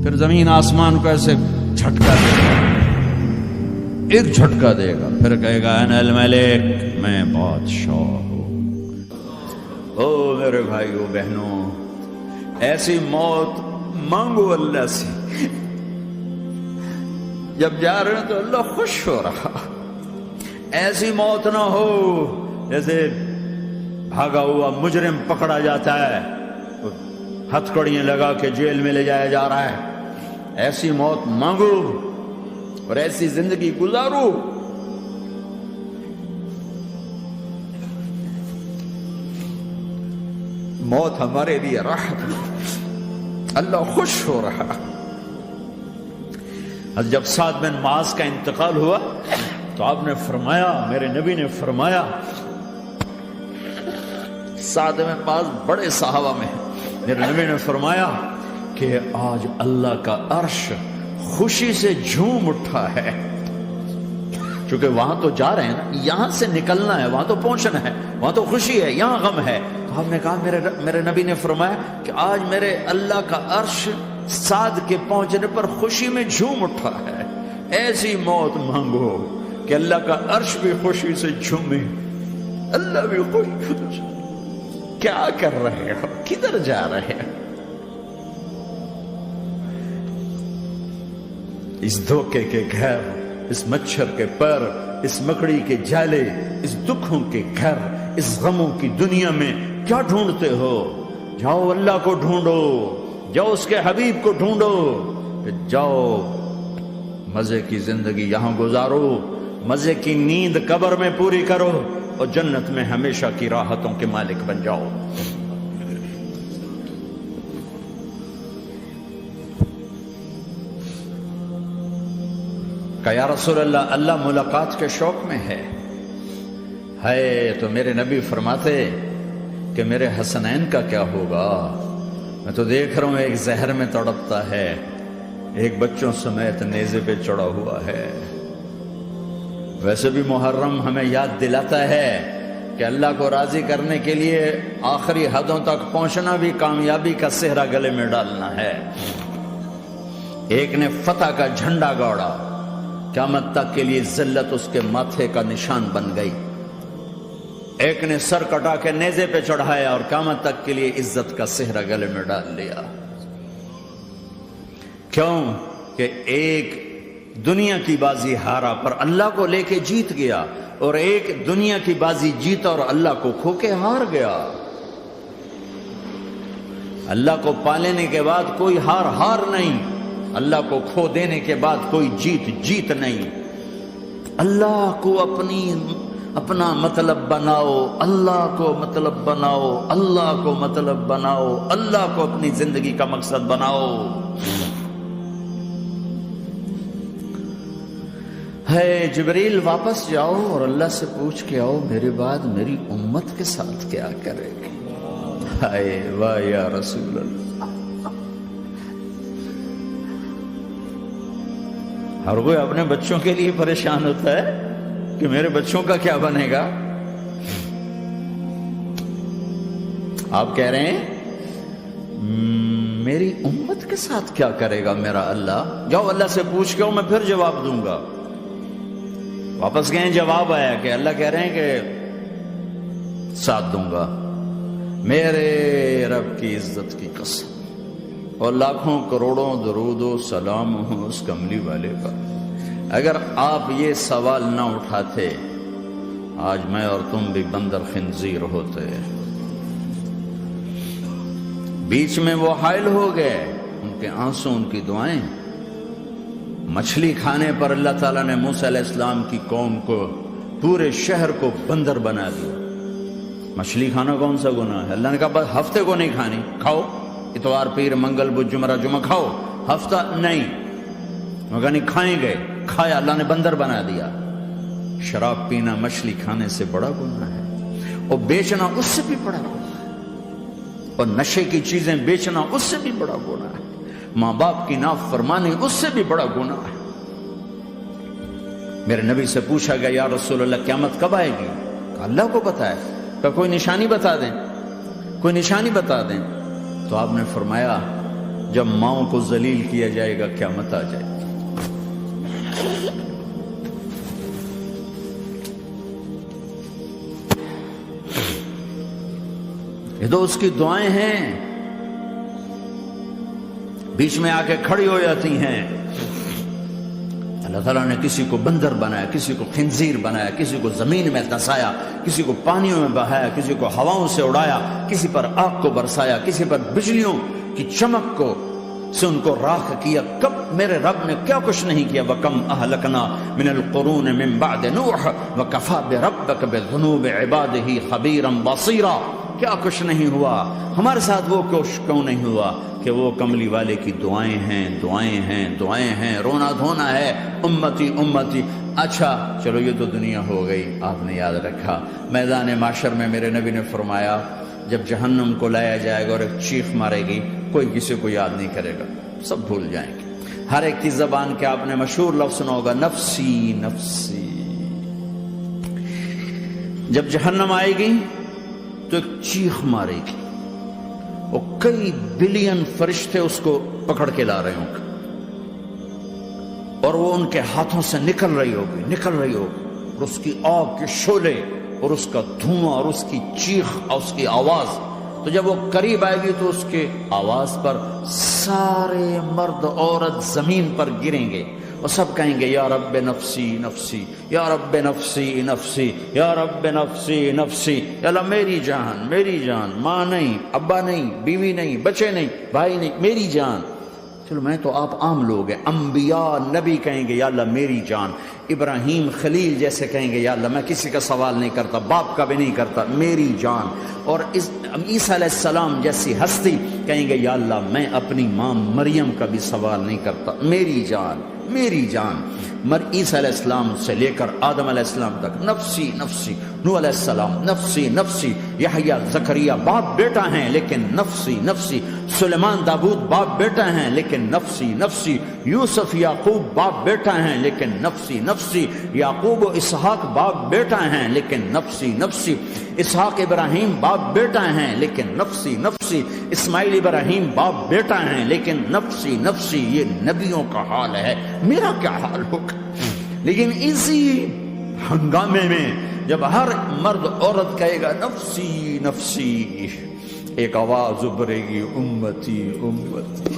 پھر زمین آسمان کو ایسے جھٹکا دے گا، ایک جھٹکا دے گا، پھر کہے گا انا الملک، میں بادشاہ ہوں۔ او میرے بھائیو بہنوں، ایسی موت مانگو اللہ سے، جب جا رہے ہیں تو اللہ خوش ہو رہا۔ ایسی موت نہ ہو جیسے بھاگا ہوا مجرم پکڑا جاتا ہے، ہتھکڑیاں لگا کے جیل میں لے جایا جا رہا ہے۔ ایسی موت مانگو اور ایسی زندگی گزارو۔ موت ہمارے لیے راحت ہے، اللہ خوش ہو رہا۔ جب سعد بن معاذ کا انتقال ہوا تو آپ نے فرمایا، میرے نبی نے فرمایا، سعد بن معاذ بڑے صحابہ میں، میرے نبی نے فرمایا کہ آج اللہ کا عرش خوشی سے جھوم اٹھا ہے، چونکہ وہاں تو جا رہے ہیں نا، یہاں سے نکلنا ہے، وہاں تو پہنچنا ہے، وہاں تو خوشی ہے، یہاں غم ہے۔ تو ہم نے کہا، میرے نبی نے فرمایا کہ آج میرے اللہ کا عرش سعد کے پہنچنے پر خوشی میں جھوم اٹھا ہے۔ ایسی موت مانگو کہ اللہ کا عرش بھی خوشی سے جھومے، اللہ بھی خوش۔ کیا کر رہے ہو؟ کدھر جا رہے ہو؟ اس دھوکے کے گھر، اس مچھر کے پر، اس مکڑی کے جالے، اس دکھوں کے گھر، اس غموں کی دنیا میں کیا ڈھونڈتے ہو؟ جاؤ اللہ کو ڈھونڈو، جاؤ اس کے حبیب کو ڈھونڈو، جاؤ مزے کی زندگی یہاں گزارو، مزے کی نیند قبر میں پوری کرو، اور جنت میں ہمیشہ کی راحتوں کے مالک بن جاؤ۔ کہ یا رسول اللہ، اللہ ملاقات کے شوق میں ہے۔ تو میرے نبی فرماتے کہ میرے حسنین کا کیا ہوگا؟ میں تو دیکھ رہا ہوں ایک زہر میں تڑپتا ہے، ایک بچوں سمیت نیزے پہ چڑھا ہوا ہے۔ ویسے بھی محرم ہمیں یاد دلاتا ہے کہ اللہ کو راضی کرنے کے لیے آخری حدوں تک پہنچنا بھی کامیابی کا صحرا گلے میں ڈالنا ہے۔ ایک نے فتح کا جھنڈا گاڑا، قیامت تک کے لیے ذلت اس کے ماتھے کا نشان بن گئی۔ ایک نے سر کٹا کے نیزے پہ چڑھایا اور قیامت تک کے لیے عزت کا صحرا گلے میں ڈال لیا۔ کیوں کہ ایک دنیا کی بازی ہارا پر اللہ کو لے کے جیت گیا، اور ایک دنیا کی بازی جیتا اور اللہ کو کھو کے ہار گیا۔ اللہ کو پا لینے کے بعد کوئی ہار نہیں، اللہ کو کھو دینے کے بعد کوئی جیت نہیں۔ اللہ کو اپنا مطلب بناؤ، اللہ کو مطلب بناؤ، اللہ کو مطلب بناؤ، اللہ کو اپنی زندگی کا مقصد بناؤ۔ جبریل واپس جاؤ اور اللہ سے پوچھ کے آؤ میرے بعد میری امت کے ساتھ کیا کرے گی۔ واہ یا رسول اللہ۔ ہر کوئی اپنے بچوں کے لیے پریشان ہوتا ہے کہ میرے بچوں کا کیا بنے گا۔ آپ کہہ رہے ہیں میری امت کے ساتھ کیا کرے گا میرا اللہ؟ جاؤ اللہ سے پوچھ کے آؤ، میں پھر جواب دوں گا۔ واپس گئے، جواب آیا کہ اللہ کہہ رہے ہیں کہ ساتھ دوں گا، میرے رب کی عزت کی قسم، اور لاکھوں کروڑوں درود و سلام ہوں اس کملی والے پر۔ اگر آپ یہ سوال نہ اٹھاتے، آج میں اور تم بھی بندر خنزیر ہوتے۔ بیچ میں وہ حائل ہو گئے، ان کے آنسو، ان کی دعائیں۔ مچھلی کھانے پر اللہ تعالیٰ نے موسیٰ علیہ السلام کی قوم کو، پورے شہر کو بندر بنا دیا۔ مچھلی کھانا کون سا گناہ ہے؟ اللہ نے کہا بس ہفتے کو نہیں کھانی، کھاؤ، اتوار پیر منگل بدھ جمعہ جمعہ کھاؤ، ہفتہ نہیں۔ مگر نہیں کھائیں گے، کھایا، اللہ نے بندر بنا دیا۔ شراب پینا مچھلی کھانے سے بڑا گناہ ہے، اور بیچنا اس سے بھی بڑا گناہ ہے، اور نشے کی چیزیں بیچنا اس سے بھی بڑا گناہ ہے، ماں باپ کی نافرمانی اس سے بھی بڑا گناہ ہے۔ میرے نبی سے پوچھا گیا یا رسول اللہ قیامت کب آئے گی؟ کہا اللہ کو پتا ہے۔ کہا کوئی نشانی بتا دیں، کوئی نشانی بتا دیں۔ تو آپ نے فرمایا جب ماؤں کو ذلیل کیا جائے گا قیامت آ جائے گی۔ یہ تو اس کی دعائیں ہیں، بیچ میں آ کے کھڑی ہو جاتی ہیں۔ اللہ تعالیٰ نے کسی کو بندر بنایا، کسی کو خنزیر بنایا، کسی کو زمین میں دھسایا، کسی کو پانیوں میں بہایا، کسی کو ہواؤں سے اڑایا، کسی پر آگ کو برسایا، کسی پر بجلیوں کی چمک کو سے ان کو راکھ کیا۔ کب میرے رب نے کیا کچھ نہیں کیا۔ وَكَمْ أَهْلَكْنَا مِنَ الْقُرُونِ مِنْ بَعْدِ نُوحٍ وَكَفَى بِرَبِّكَ بِذُنُوبِ عِبَادِهِ خَبِيرًا بَصِيرًا۔ کیا کچھ نہیں ہوا ہمارے ساتھ، وہ کیوں نہیں ہوا کہ وہ کملی والے کی دعائیں ہیں، دعائیں ہیں، دعائیں ہیں، رونا دھونا ہے، امتی امتی۔ اچھا چلو یہ تو دنیا ہو گئی، آپ نے یاد رکھا میدان معاشر میں میرے نبی نے فرمایا جب جہنم کو لایا جائے گا اور ایک چیخ مارے گی، کوئی کسی کو یاد نہیں کرے گا، سب بھول جائیں گے۔ ہر ایک کی زبان کے آپ نے مشہور لفظ سنا ہوگا، نفسی نفسی۔ جب جہنم آئے گی تو ایک چیخ مارے گی، اور کئی بلین فرشتے اس کو پکڑ کے لا رہے ہوں گے، اور وہ ان کے ہاتھوں سے نکل رہی ہوگی، اور اس کی آگ کے شعلے اور اس کا دھواں اور اس کی چیخ اور اس کی آواز۔ تو جب وہ قریب آئے گی تو اس کے آواز پر سارے مرد عورت زمین پر گریں گے اور سب کہیں گے یا رب نفسی نفسی، یا رب نفسی نفسی، یا رب نفسی نفسی۔ یا اللہ میری جان، میری جان، ماں نہیں، ابا نہیں، بیوی نہیں، بچے نہیں، بھائی نہیں، میری جان۔ چلو میں تو آپ عام لوگ ہیں، انبیاء نبی کہیں گے یا اللہ میری جان، ابراہیم خلیل جیسے کہیں گے یا اللہ میں کسی کا سوال نہیں کرتا، باپ کا بھی نہیں کرتا، میری جان۔ اور عیسیٰ علیہ السلام جیسی ہستی کہیں گے یا اللہ میں اپنی ماں مریم کا بھی سوال نہیں کرتا، میری جان، میری جان۔ عیسیٰ علیہ السلام سے لے کر آدم علیہ السلام تک نفسی نفسی، نوح علیہ السلام نفسی نفسی، یحییٰ زکریا باپ بیٹا ہیں لیکن نفسی نفسی، سلیمان داؤد باپ بیٹا ہیں لیکن نفسی نفسی، یوسف یعقوب باپ بیٹا ہیں لیکن نفسی نفسی، یعقوب و اسحاق باپ بیٹا ہیں لیکن نفسی نفسی، اسحاق ابراہیم باپ بیٹا ہیں لیکن نفسی نفسی، اسماعیل ابراہیم باپ بیٹا ہیں لیکن نفسی نفسی۔ یہ نبیوں کا حال ہے، میرا کیا حال ہوگا؟ لیکن اسی ہنگامے میں جب ہر مرد عورت کہے گا نفسی نفسی، ایک آواز ابھرے گی امتی امتی،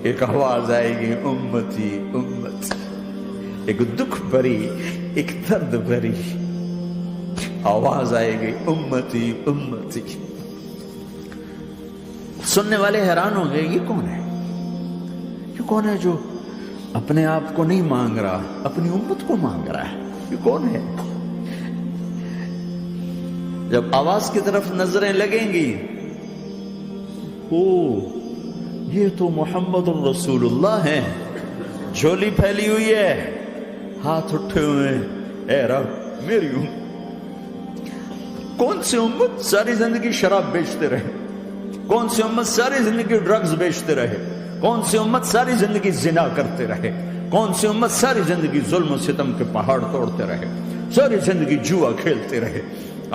ایک آواز آئے گی امتی امتی، ایک دکھ بھری، ایک درد بھری آواز آئے گی امتی امتی۔ سننے والے حیران ہوں گے یہ کون ہے، یہ کون ہے جو اپنے آپ کو نہیں مانگ رہا، اپنی امت کو مانگ رہا ہے، یہ کون ہے؟ جب آواز کی طرف نظریں لگیں گی، او یہ تو محمد الرسول اللہ ہے، جھولی پھیلی ہوئی ہے، ہاتھ اٹھے ہوئے ہیں، اے رب میری امت۔ کون سی امت ساری زندگی شراب بیچتے رہے، کون سی امت ساری زندگی ڈرگز بیچتے رہے، کون سی امت ساری زندگی زنا کرتے رہے، کون سی امت ساری زندگی ظلم و ستم کے پہاڑ توڑتے رہے، ساری زندگی جوا کھیلتے رہے۔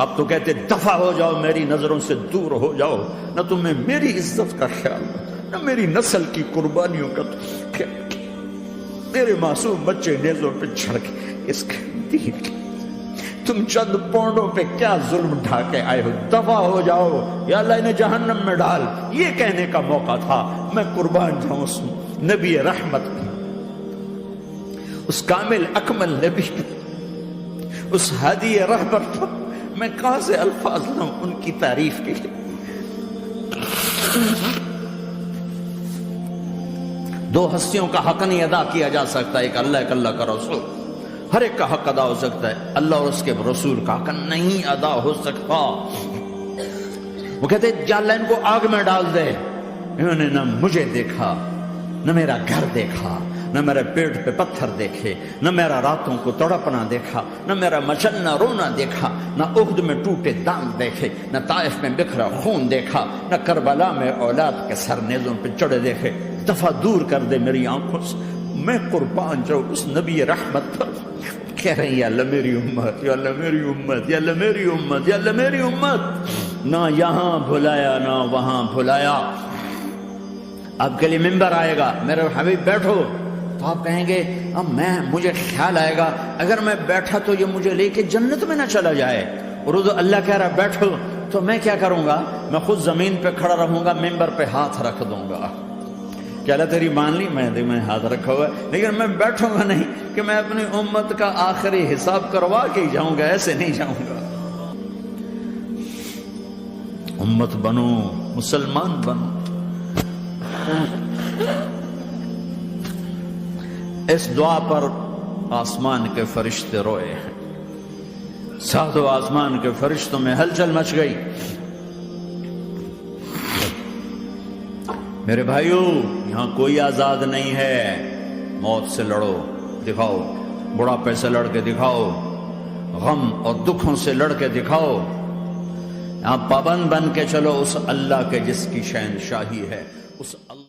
آپ تو کہتے دفع ہو جاؤ، میری نظروں سے دور ہو جاؤ، نہ تمہیں میری عزت کا خیال، نہ میری نسل کی قربانیوں کا خیال، میرے معصوم بچے نیزوں پہ چڑھ کے اس کے دین کے تم چند پونڈوں پہ کیا ظلم ڈھا کے آئے ہو، دفع ہو جاؤ، یا اللہ انہیں جہنم میں ڈال۔ یہ کہنے کا موقع تھا، میں قربان جاؤں اس نبی رحمت پہ، اس کامل اکمل نبی پہ، اس ہادی رہبر پر۔ میں کہاں سے الفاظ لوں ان کی تعریف کے لیے۔ دو ہستیوں کا حق نہیں ادا کیا جا سکتا، ایک اللہ، ایک اللہ کا رسول۔ ہر ایک کا حق ادا ہو سکتا ہے، اللہ اور اس کے رسول کا حق نہیں ادا ہو سکتا۔ وہ کہتے یا اللہ ان کو آگ میں ڈال دے، انہوں نے نہ مجھے دیکھا، نہ میرا گھر دیکھا، نہ میرے پیٹ پہ پتھر دیکھے، نہ میرا راتوں کو تڑپنا دیکھا، نہ میرا مچلنا رونا دیکھا، نہ احد میں ٹوٹے دانت دیکھے، نہ طائف میں بکھرا خون دیکھا، نہ کربلا میں اولاد کے سر نیزوں پہ چڑھے دیکھے۔ دفعہ دور کر دے میری آنکھوں سے، میں قربان جاؤں اس نبی رحمت پر۔ کہہ رہے ہیں یا اللہ میری امت، یا اللہ میری امت، یا اللہ میری امت، یا اللہ میری امت۔ نہ یہاں بھلایا نہ وہاں بھلایا، آپ کے لیے ممبر آئے گا، میرے حبیب بیٹھو، تو آپ کہیں گے اب مجھے خیال آئے گا اگر میں بیٹھا تو یہ مجھے لے کے جنت میں نہ چلا جائے، اور اللہ کہہ رہا بیٹھو، تو میں کیا کروں گا؟ میں خود زمین پہ کھڑا رہوں گا، ممبر پہ ہاتھ رکھ دوں گا، کہ اللہ تیری مان لی، میں ہاتھ رکھا ہوا ہے، لیکن میں بیٹھوں گا نہیں کہ میں اپنی امت کا آخری حساب کروا کے ہی جاؤں گا، ایسے نہیں جاؤں گا۔ امت بنو، مسلمان بنو۔ اس دعا پر آسمان کے فرشتے روئے ہیں، ساتوں آسمان کے فرشتوں میں ہلچل مچ گئی۔ میرے بھائیو، یہاں کوئی آزاد نہیں ہے، موت سے لڑو، دکھاؤ، بڑھاپے سے لڑ کے دکھاؤ، غم اور دکھوں سے لڑ کے دکھاؤ، یہاں پابند بن کے چلو اس اللہ کے جس کی شہنشاہی ہے، اس اللہ